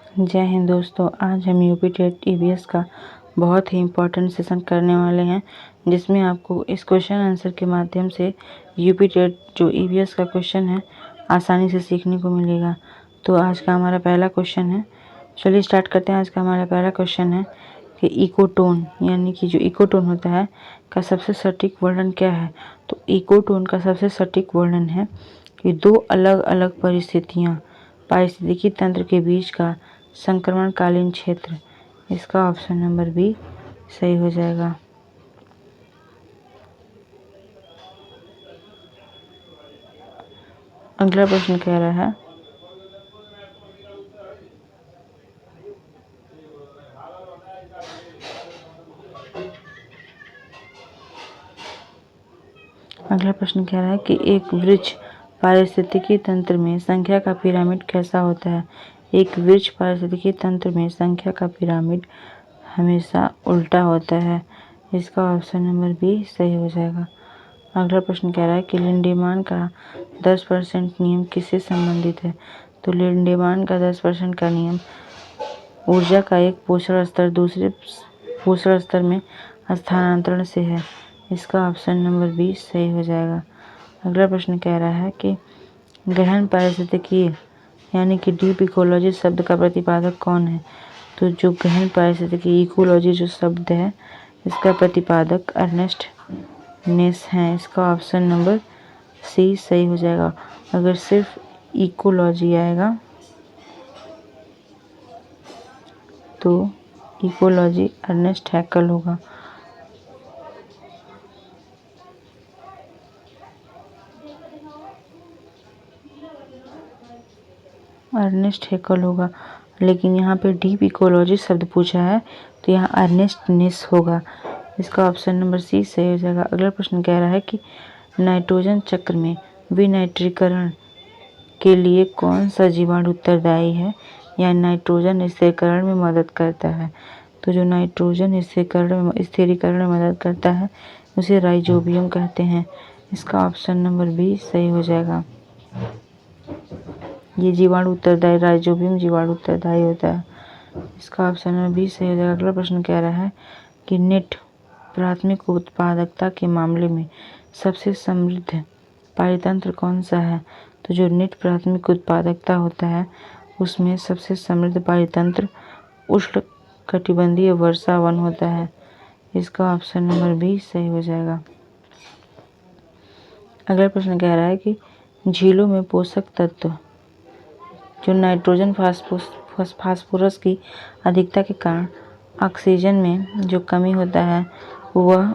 जय हिंद दोस्तों। आज हम यूपी टेट ईवीएस का बहुत ही इम्पोर्टेंट सेशन करने वाले हैं, जिसमें आपको इस क्वेश्चन आंसर के माध्यम से यूपी टेट जो ईवीएस का क्वेश्चन है आसानी से सीखने को मिलेगा। तो आज का हमारा पहला क्वेश्चन है, चलिए स्टार्ट करते हैं। आज का हमारा पहला क्वेश्चन है कि इकोटोन यानी कि जो इकोटोन होता है का सबसे सटीक वर्णन क्या है। तो इकोटोन का सबसे सटीक वर्णन है कि दो अलग अलग परिस्थितियाँ पारिस्थितिकी तंत्र के बीच का संक्रमणकालीन क्षेत्र। इसका ऑप्शन नंबर बी सही हो जाएगा। अगला प्रश्न कह रहा है, कि एक वृक्ष पारिस्थितिकी तंत्र में संख्या का पिरामिड कैसा होता है। एक वृक्ष पारिस्थितिकी तंत्र में संख्या का पिरामिड हमेशा उल्टा होता है। इसका ऑप्शन नंबर बी सही हो जाएगा। अगला प्रश्न कह रहा है कि लिंडेमान का 10% नियम किससे संबंधित है। तो लिंडेमान का 10% का नियम ऊर्जा का एक पोषण स्तर दूसरे पोषण स्तर में स्थानांतरण से है। इसका ऑप्शन नंबर बी सही हो जाएगा। अगला प्रश्न कह रहा है कि गहन पारिस्थितिकी यानी कि डीप इकोलॉजी शब्द का प्रतिपादक कौन है। तो जो गहन पारिस्थितिकी इकोलॉजी जो शब्द है इसका प्रतिपादक अर्नेस्ट नेस है। इसका ऑप्शन नंबर सी सही हो जाएगा। अगर सिर्फ इकोलॉजी आएगा तो इकोलॉजी अर्नेस्ट हैक्ल होगा। लेकिन यहाँ पे डीप इकोलॉजी शब्द पूछा है तो यहाँ अर्नेस्ट नेस होगा। इसका ऑप्शन नंबर सी सही हो जाएगा। अगला प्रश्न कह रहा है कि नाइट्रोजन चक्र में विनाइट्रीकरण के लिए कौन सा जीवाणु उत्तरदायी है या नाइट्रोजन स्थिरीकरण में मदद करता है। तो जो नाइट्रोजन स्थिरीकरण में मदद करता है उसे राइजोबियम कहते हैं। इसका ऑप्शन नंबर बी सही हो जाएगा। ये जीवाणु उत्तरदायी राइजोबियम जीवाणु उत्तरदायी होता है। इसका ऑप्शन नंबर बी सही हो जाएगा। अगला प्रश्न कह रहा है कि नेट प्राथमिक उत्पादकता के मामले में सबसे समृद्ध पारितंत्र कौन सा है। तो जो नेट प्राथमिक उत्पादकता होता है उसमें सबसे समृद्ध पारितंत्र उष्णकटिबंधीय वर्षा वन होता है। इसका ऑप्शन नंबर बी सही हो जाएगा। अगला प्रश्न कह रहा है कि झीलों में पोषक तत्व जो नाइट्रोजन फास्फोरस की अधिकता के कारण ऑक्सीजन में जो कमी होता है वह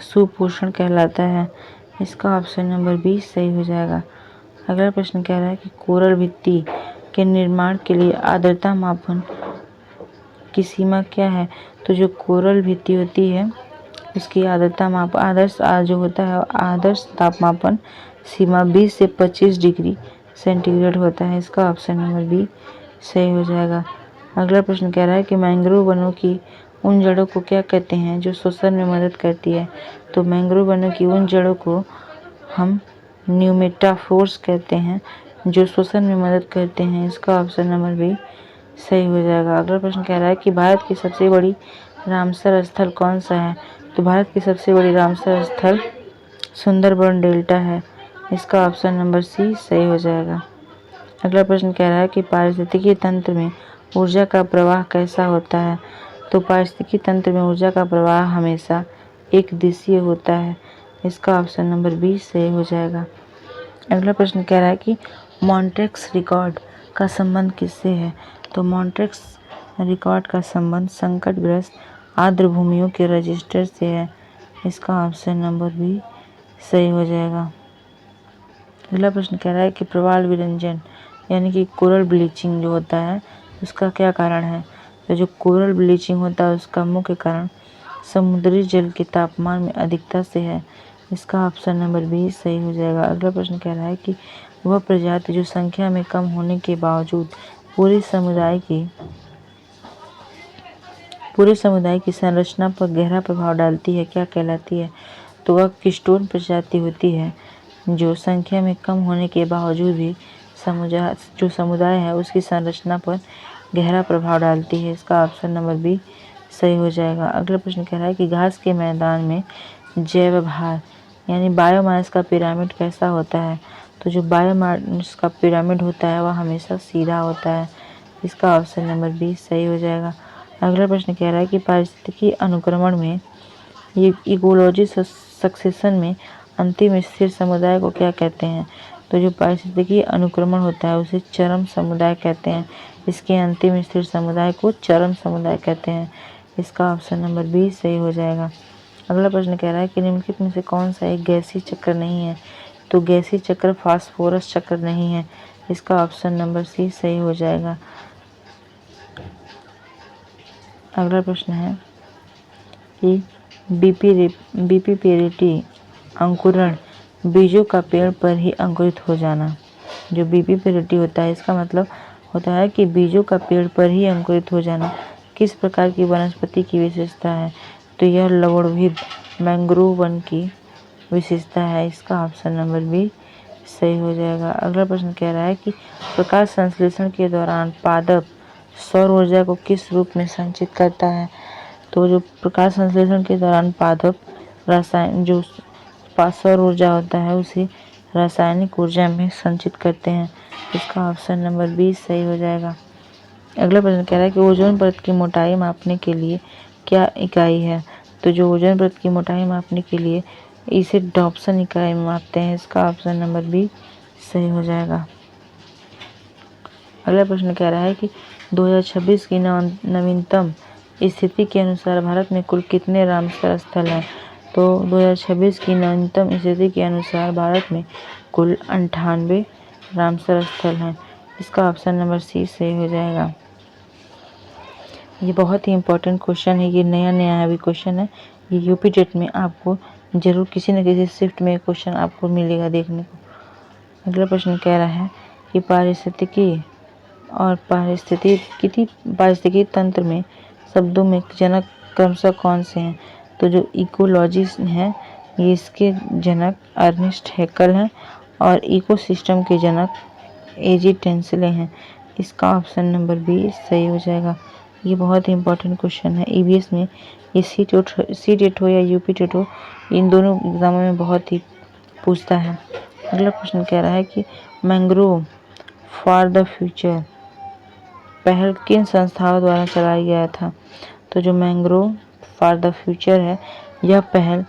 सुपोषण कहलाता है। इसका ऑप्शन नंबर बी सही हो जाएगा। अगला प्रश्न कह रहा है कि कोरल भित्ति के निर्माण के लिए आर्द्रता मापन की सीमा क्या है। तो जो कोरल भित्ति होती है उसकी आदर्श तापमापन सीमा 20 से 25 डिग्री सेंटीग्रेड होता है। इसका ऑप्शन नंबर बी सही हो जाएगा। अगला प्रश्न कह रहा है कि मैंग्रोव वनों की उन जड़ों को क्या कहते हैं जो श्वसन में मदद करती है। तो मैंग्रोव वनों की उन जड़ों को हम न्यूमेटाफोर्स कहते हैं जो श्वसन में मदद करते हैं। इसका ऑप्शन नंबर बी सही हो जाएगा। अगला प्रश्न कह रहा है कि भारत की सबसे बड़ी रामसर स्थल कौन सा है। तो भारत की सबसे बड़ी रामसर स्थल सुंदरबन डेल्टा है। इसका ऑप्शन नंबर सी सही हो जाएगा। अगला प्रश्न कह रहा है कि पारिस्थितिकी तंत्र में ऊर्जा का प्रवाह कैसा होता है। तो पारिस्थितिकी तंत्र में ऊर्जा का प्रवाह हमेशा एक दिशीय होता है। इसका ऑप्शन नंबर बी सही हो जाएगा। अगला प्रश्न कह रहा है कि मॉन्ट्रेक्स रिकॉर्ड का संबंध किससे है। तो मॉन्ट्रेक्स रिकॉर्ड का संबंध संकटग्रस्त आर्द्र भूमियों के रजिस्टर से है। इसका ऑप्शन नंबर बी सही हो जाएगा। अगला प्रश्न कह रहा है कि प्रवाल विरंजन यानी कि कोरल ब्लीचिंग जो होता है उसका क्या कारण है। तो जो कोरल ब्लीचिंग होता है उसका मुख्य कारण समुद्री जल के तापमान में अधिकता से है। इसका ऑप्शन नंबर बी सही हो जाएगा। अगला प्रश्न कह रहा है कि वह प्रजाति जो संख्या में कम होने के बावजूद पूरे समुदाय की संरचना पर गहरा प्रभाव डालती है क्या कहलाती है। तो वह कीस्टोन प्रजाति होती है जो संख्या में कम होने के बावजूद भी समुदाय है उसकी संरचना पर गहरा प्रभाव डालती है। इसका ऑप्शन नंबर बी सही हो जाएगा। अगला प्रश्न कह रहा है कि घास के मैदान में जैव भार यानी बायोमास का पिरामिड कैसा होता है? तो जो बायोमास का पिरामिड होता है वह हमेशा सीधा होता है। इसका ऑप्शन नंबर बी सही हो जाएगा। अगला प्रश्न कह रहा है कि पारिस्थितिकी अनुक्रमण में इकोलॉजी सक्सेशन में अंतिम स्थिर समुदाय को क्या कहते हैं? तो जो पारिस्थितिकी अनुक्रमण होता है उसे चरम समुदाय कहते हैं। इसके अंतिम स्थिर समुदाय को चरम समुदाय कहते हैं। इसका ऑप्शन नंबर बी सही हो जाएगा। अगला प्रश्न कह रहा है कि निम्नलिखित में से कौन सा एक गैसीय चक्र नहीं है? तो गैसीय चक्र फास्फोरस चक्र नहीं है। इसका ऑप्शन नंबर सी सही हो जाएगा। अगला प्रश्न है कि बीपीपेरिटी अंकुरण बीजों का पेड़ पर ही अंकुरित हो जाना। जो बीपीपेरिटी होता है इसका मतलब होता है कि बीजों का पेड़ पर ही अंकुरित हो जाना किस प्रकार की वनस्पति की विशेषता है? तो यह लवणविद मैंग्रोव वन की विशेषता है। इसका ऑप्शन नंबर बी सही हो जाएगा। अगला प्रश्न कह रहा है कि प्रकाश संश्लेषण के दौरान पादप सौर ऊर्जा को किस रूप में संचित करता है? तो जो प्रकाश संश्लेषण के दौरान पादप सौर ऊर्जा होता है उसे रासायनिक ऊर्जा में संचित करते हैं। इसका ऑप्शन नंबर बी सही हो जाएगा। अगला प्रश्न कह रहा है कि ओजोन परत की मोटाई मापने के लिए क्या इकाई है? तो जो ओजोन परत की मोटाई मापने के लिए इसे डॉप्सन इकाई में मापते हैं। इसका ऑप्शन नंबर बी सही हो जाएगा। अगला प्रश्न कह रहा है कि 2026 की नवीनतम स्थिति के अनुसार भारत में कुल कितने रामसर स्थल हैं? तो 2026 की नवीनतम स्थिति के अनुसार भारत में कुल 98 रामसर स्थल हैं। इसका ऑप्शन नंबर सी सही हो जाएगा। ये बहुत ही इम्पोर्टेंट क्वेश्चन है, ये नया अभी क्वेश्चन है। ये यूपी टेट में आपको जरूर किसी न किसी शिफ्ट में क्वेश्चन आपको मिलेगा देखने को। अगला प्रश्न कह रहा है कि पारिस्थितिकी और पारिस्थितिकी तंत्र में शब्दों में जनक क्रमशः कौन से हैं? तो जो इकोलॉजी है ये इसके जनक अर्नेस्ट हैकेल हैं और इकोसिस्टम के जनक एजी टेंसले हैं। इसका ऑप्शन नंबर बी सही हो जाएगा। ये बहुत ही इंपॉर्टेंट क्वेश्चन है। ईवीएस में ये सी टेट हो या यूपी टेट हो, इन दोनों एग्जामों में बहुत ही पूछता है। अगला प्रश्न कह रहा है कि मैंग्रोव फॉर द फ्यूचर पहल किन संस्थाओं द्वारा चलाया गया था? तो जो मैंग्रोव फॉर द फ्यूचर है यह पहल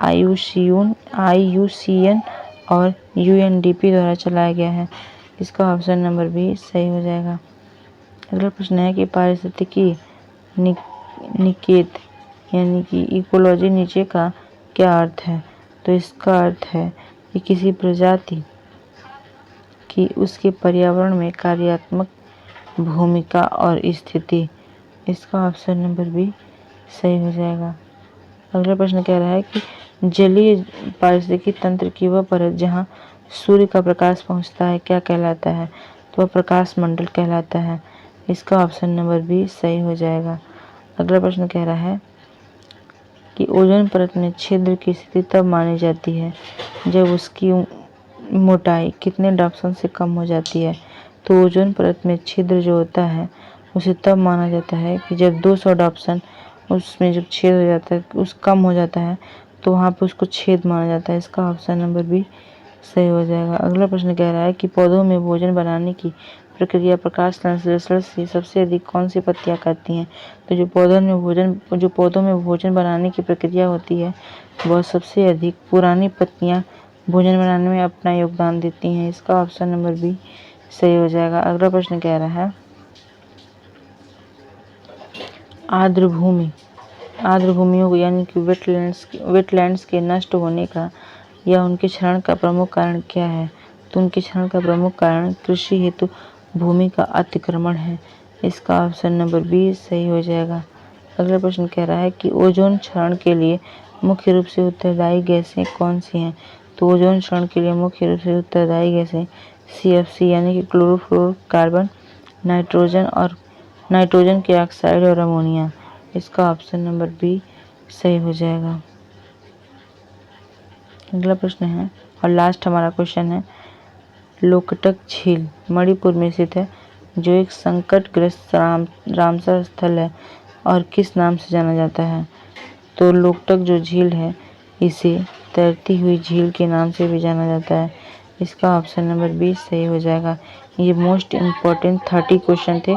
IUCN और UNDP द्वारा चलाया गया है। इसका ऑप्शन नंबर बी सही हो जाएगा। अगला प्रश्न है कि पारिस्थितिकी निकेत यानी कि इकोलॉजी नीचे का क्या अर्थ है? तो इसका अर्थ है कि किसी प्रजाति की उसके पर्यावरण में कार्यात्मक भूमिका और स्थिति। इसका ऑप्शन नंबर बी सही हो जाएगा। अगला प्रश्न कह रहा है कि जलीय पारिस्थितिकी तंत्र की वह परत जहाँ सूर्य का प्रकाश पहुँचता है क्या कहलाता है? तो वह प्रकाश मंडल कहलाता है। इसका ऑप्शन नंबर बी सही हो जाएगा। अगला प्रश्न कह रहा है कि ओजोन परत में छिद्र की स्थिति तब मानी जाती है जब उसकी मोटाई कितने डाप्सन से कम हो जाती है? तो ओजोन परत में छिद्र जो होता है उसे तब माना जाता है कि जब 200 डाप्सन उसमें जब छेद हो जाता है उस कम हो जाता है तो वहाँ पे उसको छेद माना जाता है। इसका ऑप्शन नंबर बी सही हो जाएगा। अगला प्रश्न कह रहा है कि पौधों में भोजन बनाने की प्रक्रिया प्रकाश संश्लेषण से सबसे अधिक कौन सी पत्तियां करती हैं? तो जो पौधों में भोजन बनाने की प्रक्रिया होती है वह सबसे अधिक पुरानी पत्तियां भोजन बनाने में अपना योगदान देती हैं। इसका ऑप्शन नंबर बी सही हो जाएगा। अगला प्रश्न कह रहा है आर्द्र भूमियों को यानी कि वेटलैंड्स के नष्ट होने का या उनके क्षरण का प्रमुख कारण क्या है? तो उनके क्षरण का प्रमुख कारण कृषि हेतु भूमि का अतिक्रमण है। इसका ऑप्शन नंबर बी सही हो जाएगा। अगला प्रश्न कह रहा है कि ओजोन क्षरण के लिए मुख्य रूप से उत्तरदायी गैसें कौन सी हैं? तो ओजोन क्षरण के लिए मुख्य रूप से उत्तरदायी गैसें CFC यानी कि क्लोरोफ्लोरोकार्बन, नाइट्रोजन के ऑक्साइड और अमोनिया। इसका ऑप्शन नंबर बी सही हो जाएगा। अगला प्रश्न है और लास्ट हमारा क्वेश्चन है लोकटक झील मणिपुर में स्थित है जो एक संकटग्रस्त रामसर स्थल है और किस नाम से जाना जाता है? तो लोकटक जो झील है इसे तैरती हुई झील के नाम से भी जाना जाता है। इसका ऑप्शन नंबर बी सही हो जाएगा। ये मोस्ट इम्पॉर्टेंट 30 क्वेश्चन थे।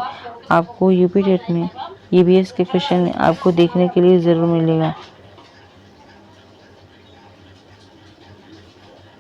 आपको यूपी टेट में ईवीएस के क्वेश्चन आपको देखने के लिए ज़रूर मिलेगा।